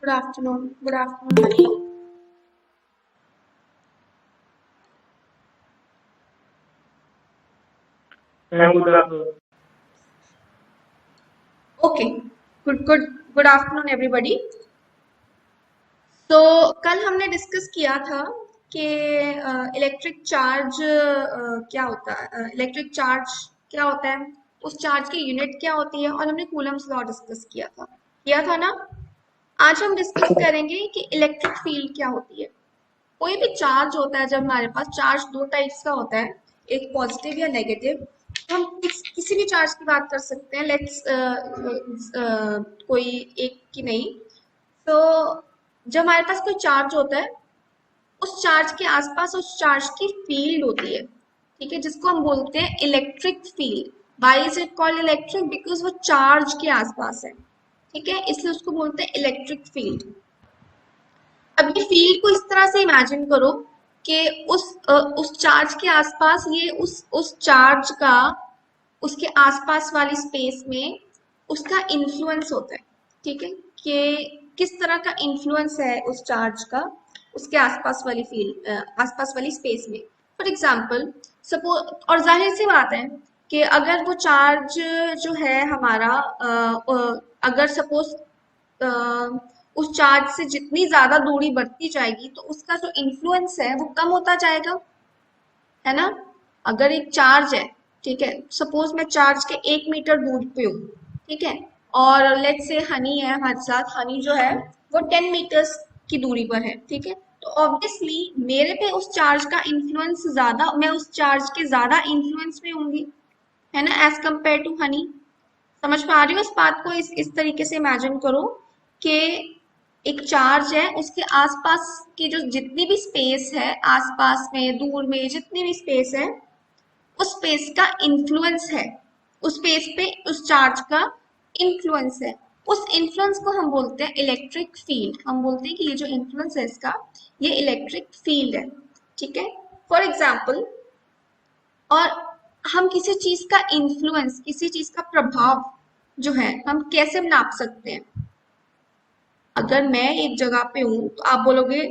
Good afternoon. Good afternoon, Honey. Ma'am, good afternoon. Okay. Good afternoon, everybody. तो कल हमने discuss किया था कि इलेक्ट्रिक चार्ज क्या होता है, इलेक्ट्रिक चार्ज क्या होता है, उस चार्ज की यूनिट क्या होती है, और हमने कूलम्स लॉ डिस्कस किया था ना। आज हम डिस्कस करेंगे कि इलेक्ट्रिक फील्ड क्या होती है। कोई भी चार्ज होता है, जब हमारे पास चार्ज दो टाइप्स का होता है, एक पॉजिटिव या नेगेटिव। हम किसी भी चार्ज की बात कर सकते हैं, लेट्स कोई एक की नहीं। तो जब हमारे पास कोई चार्ज होता है, उस चार्ज के आसपास उस चार्ज की फील्ड होती है, ठीक है, जिसको हम बोलते हैं electric field. Why is it called electric? Because वो चार्ज के आसपास है, ठीक है, इसलिए उसको बोलते हैं इलेक्ट्रिक फील्ड। अब ये फील्ड को इस तरह से इमेजिन करो कि उस चार्ज के आसपास ये उस चार्ज का उसके आसपास वाली स्पेस में उसका इन्फ्लुएंस होता है, ठीक है, कि किस तरह का इन्फ्लुएंस है उस चार्ज का उसके आसपास वाली फील्ड, आसपास वाली स्पेस में। फॉर एग्जाम्पल, सपोज, और जाहिर सी बात है कि अगर वो चार्ज जो है हमारा, अगर सपोज उस चार्ज से जितनी ज्यादा दूरी बढ़ती जाएगी तो उसका जो इन्फ्लुएंस है वो कम होता जाएगा, है ना। अगर एक चार्ज है, ठीक है, सपोज मैं चार्ज के 1 मीटर दूर पे हूँ, ठीक है, और लेट्स से हनी है हमारे साथ, हनी जो है वो 10 मीटर्स की दूरी पर है, ठीक है। तो ऑब्वियसली मेरे पे उस चार्ज का इन्फ्लुएंस ज्यादा, मैं उस चार्ज के ज्यादा इन्फ्लुएंस में होंगी, है ना, एज कम्पेयर टू हनी। समझ पा रही हो इस बात को? इस तरीके से इमेजिन करो कि एक चार्ज है, उसके आसपास की जो जितनी भी स्पेस है, आसपास में दूर में जितनी भी स्पेस है, उस स्पेस का इन्फ्लुएंस है, उस स्पेस पे उस चार्ज का इन्फ्लुएंस है। उस इन्फ्लुएंस को हम बोलते हैं इलेक्ट्रिक फील्ड। हम बोलते हैं कि ये जो इन्फ्लुएंस है इसका, ये इलेक्ट्रिक फील्ड है, ठीक है। फॉर एग्जाम्पल, और हम किसी चीज का इन्फ्लुएंस, किसी चीज का प्रभाव जो है, हम कैसे नाप सकते हैं? अगर मैं एक जगह पे हूँ तो आप बोलोगे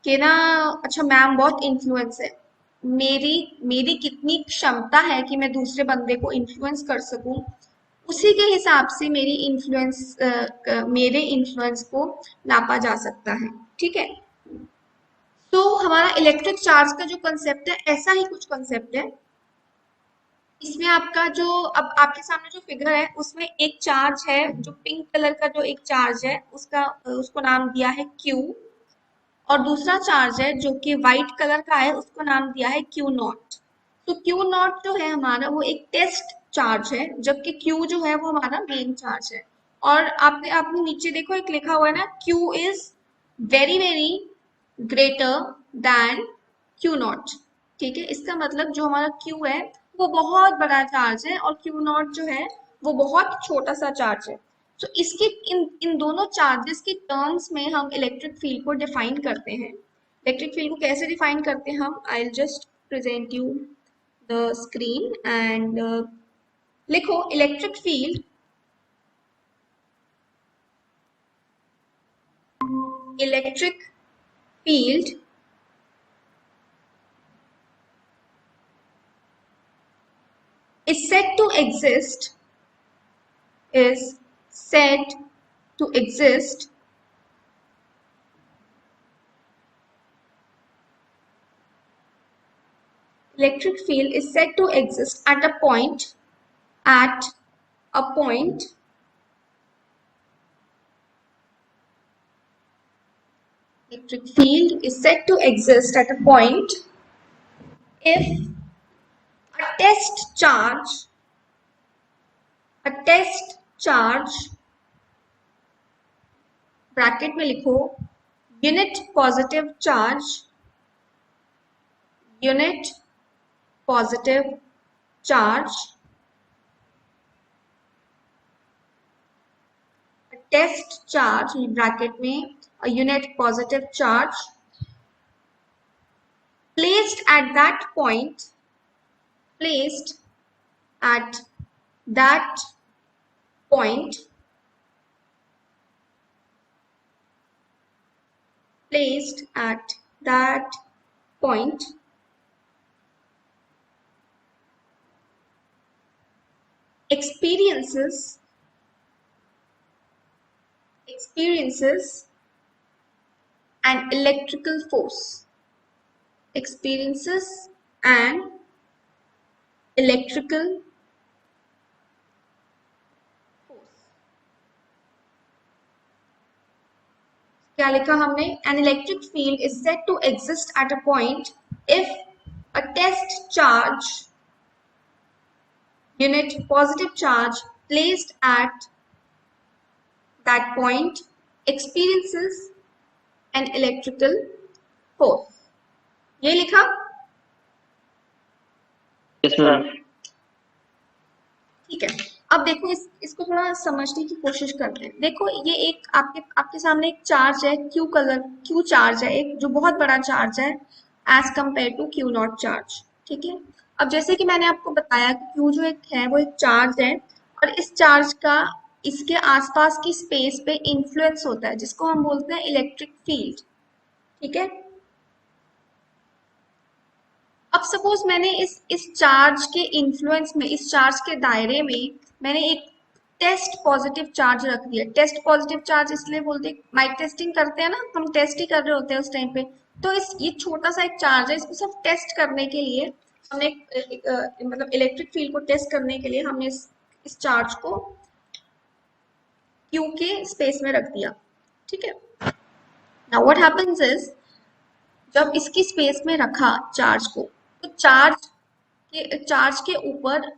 कि ना, अच्छा मैम बहुत इन्फ्लुएंस है, मेरी मेरी कितनी क्षमता है कि मैं दूसरे बंदे को इन्फ्लुएंस कर सकूं, उसी के हिसाब से मेरे इन्फ्लुएंस को नापा जा सकता है, ठीक है। तो हमारा इलेक्ट्रिक चार्ज का जो कंसेप्ट है, ऐसा ही कुछ कंसेप्ट है। इसमें आपका जो, अब आपके सामने जो फिगर है उसमें एक चार्ज है, जो पिंक कलर का जो एक चार्ज है, उसको नाम दिया है क्यू। और दूसरा चार्ज है जो कि व्हाइट कलर का है, उसको नाम दिया है क्यू नॉट। तो क्यू नॉट जो है हमारा, वो एक टेस्ट चार्ज है, जबकि क्यू जो है वो हमारा मेन चार्ज है। और आपने आपने नीचे देखो, एक लिखा हुआ है ना, Q is very very greater than Q not, ठीक है। इसका मतलब जो हमारा क्यू है वो बहुत बड़ा चार्ज है, और क्यू नॉट जो है वो बहुत छोटा सा चार्ज है। तो इसके इन इन दोनों चार्जेस के टर्म्स में हम इलेक्ट्रिक फील्ड को डिफाइन करते हैं। इलेक्ट्रिक फील्ड को कैसे डिफाइन करते हैं हम? I will just present you the screen and लिखो electric field. Electric field is said to exist is said to exist electric field is said to exist at a point electric field is said to exist at a point if a test charge bracket में लिखो unit positive charge test charge bracket में unit positive charge placed at that point placed at that point placed at that point experiences an electrical force. Experiences an electrical force. क्या लिखा हमने? An electric field is said to exist at a point if a test charge unit positive charge placed at that point experiences an electrical force. ये लिखा? Yes, ma'am. ठीक है, अब देखो इसको थोड़ा समझने की कोशिश करते हैं। देखो ये एक आपके सामने एक चार्ज है, क्यू चार्ज है, एक जो बहुत बड़ा चार्ज है as compare to Q naught charge. ठीक है, अब जैसे कि मैंने आपको बताया कि क्यू जो एक है वो एक चार्ज है और इस चार्ज का इसके आसपास की स्पेस पे इन्फ्लुएंस होता है जिसको हम बोलते हैं इलेक्ट्रिक फील्ड। ठीक है, अब सपोज मैंने इस चार्ज के इन्फ्लुएंस में, इस चार्ज के दायरे में मैंने एक टेस्ट पॉजिटिव चार्ज रख दिया। टेस्ट पॉजिटिव चार्ज इसलिए बोलते हैं, माइक टेस्टिंग करते हैं ना, हम टेस्ट ही कर रहे होते हैं उस टाइम पे। तो ये छोटा सा एक चार्ज है, इसको सिर्फ टेस्ट करने के लिए हमने मतलब इलेक्ट्रिक फील्ड को टेस्ट करने के लिए हमने इस चार्ज को क्यू के स्पेस में रख दिया। ठीक है, नाउ व्हाट हैपेंस इज जब इसकी स्पेस में रखा चार्ज को, तो चार्ज के ऊपर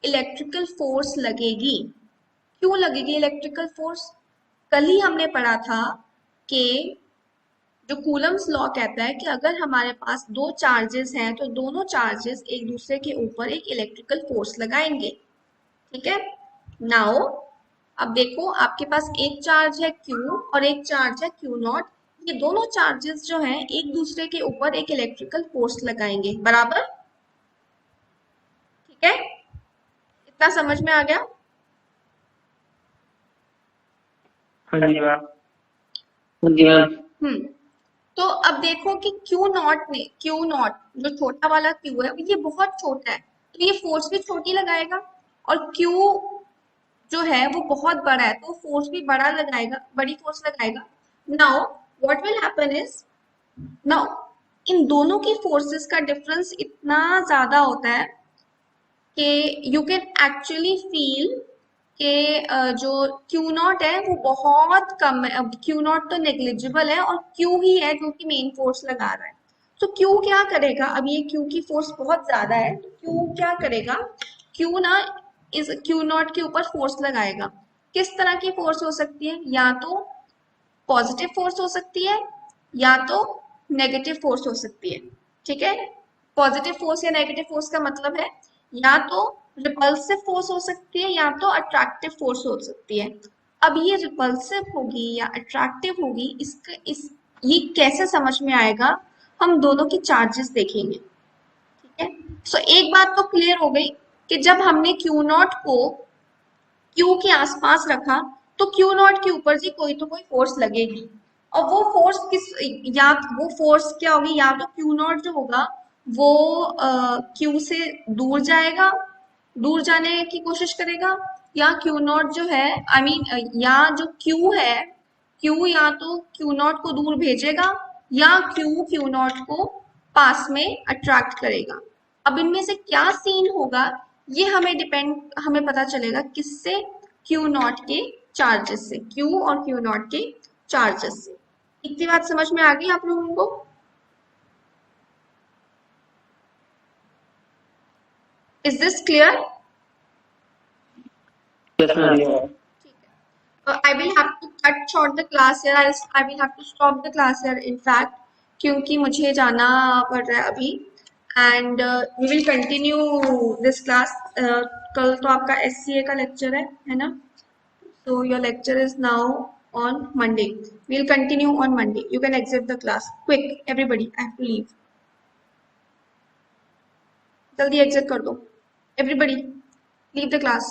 इलेक्ट्रिकल फोर्स लगेगी। क्यों लगेगी इलेक्ट्रिकल फोर्स? कल ही हमने पढ़ा था कि जो कूलम्स लॉ कहता है कि अगर हमारे पास दो चार्जेस हैं तो दोनों चार्जेस एक दूसरे के ऊपर एक इलेक्ट्रिकल फोर्स लगाएंगे। ठीक है, नाउ अब देखो आपके पास एक चार्ज है Q और एक चार्ज है Q नॉट। ये दोनों चार्जेस जो हैं एक दूसरे के ऊपर एक इलेक्ट्रिकल फोर्स लगाएंगे, बराबर? ठीक है, इतना समझ में आ गया? हाँ जी मैम। हाँ जी मैम। तो अब देखो कि Q नॉट जो छोटा वाला Q है ये बहुत छोटा है, तो ये फोर्स भी छोटी लगाएगा, और Q जो है वो बहुत बड़ा है तो फोर्स भी बड़ी फोर्स लगाएगा। Now what will happen is, now in दोनों की फोर्सेस का डिफरेंस इतना ज्यादा होता है कि यू कैन एक्चुअली फील कि जो Q नॉट है वो बहुत कम है। अब Q नॉट तो नेग्लिजिबल है और Q ही है जो कि मेन फोर्स लगा रहा है। तो Q क्या करेगा? अब ये Q की फोर्स बहुत ज्यादा है तो Q क्या करेगा? Q ना इस Q नॉट के ऊपर फोर्स लगाएगा। किस तरह की फोर्स हो सकती है? या तो पॉजिटिव फोर्स हो सकती है या तो नेगेटिव फोर्स हो सकती है। ठीक है, पॉजिटिव फोर्स या नेगेटिव फोर्स का मतलब है या तो रिपल्सिव फोर्स हो सकती है या तो अट्रैक्टिव फोर्स हो सकती है। अब ये रिपल्सिव होगी या अट्रैक्टिव होगी, ये कैसे समझ में आएगा? हम दोनों की चार्जेस देखेंगे। ठीक है, सो एक बात तो क्लियर हो गई कि जब हमने Q नॉट को Q के आसपास रखा तो Q नॉट के ऊपर जी कोई तो कोई फोर्स लगेगी, और वो फोर्स वो फोर्स क्या होगी? या तो Q नॉट जो होगा वो Q से दूर जाएगा, दूर जाने की कोशिश करेगा, या Q नॉट जो है या जो Q है Q या तो Q नॉट को दूर भेजेगा या Q नॉट को पास में अट्रैक्ट करेगा। अब इनमें से क्या सीन होगा ये हमें पता चलेगा किससे? Q नॉट के चार्जेस से, Q और Q नॉट के चार्जेस से। इतनी बात समझ में आ गई आप लोगों को? Is this clear? Yes, ma'am. I will have to cut short the class here. I will have to stop the class here in fact, क्योंकि मुझे जाना पड़ रहा है अभी, and we will continue this class. कल तो आपका SCA का लेक्चर है ना? So your lecture is now on Monday. We'll continue on Monday. You can exit the class. Quick, everybody. I have to leave. जल्दी exit कर दो. Everybody, leave the class.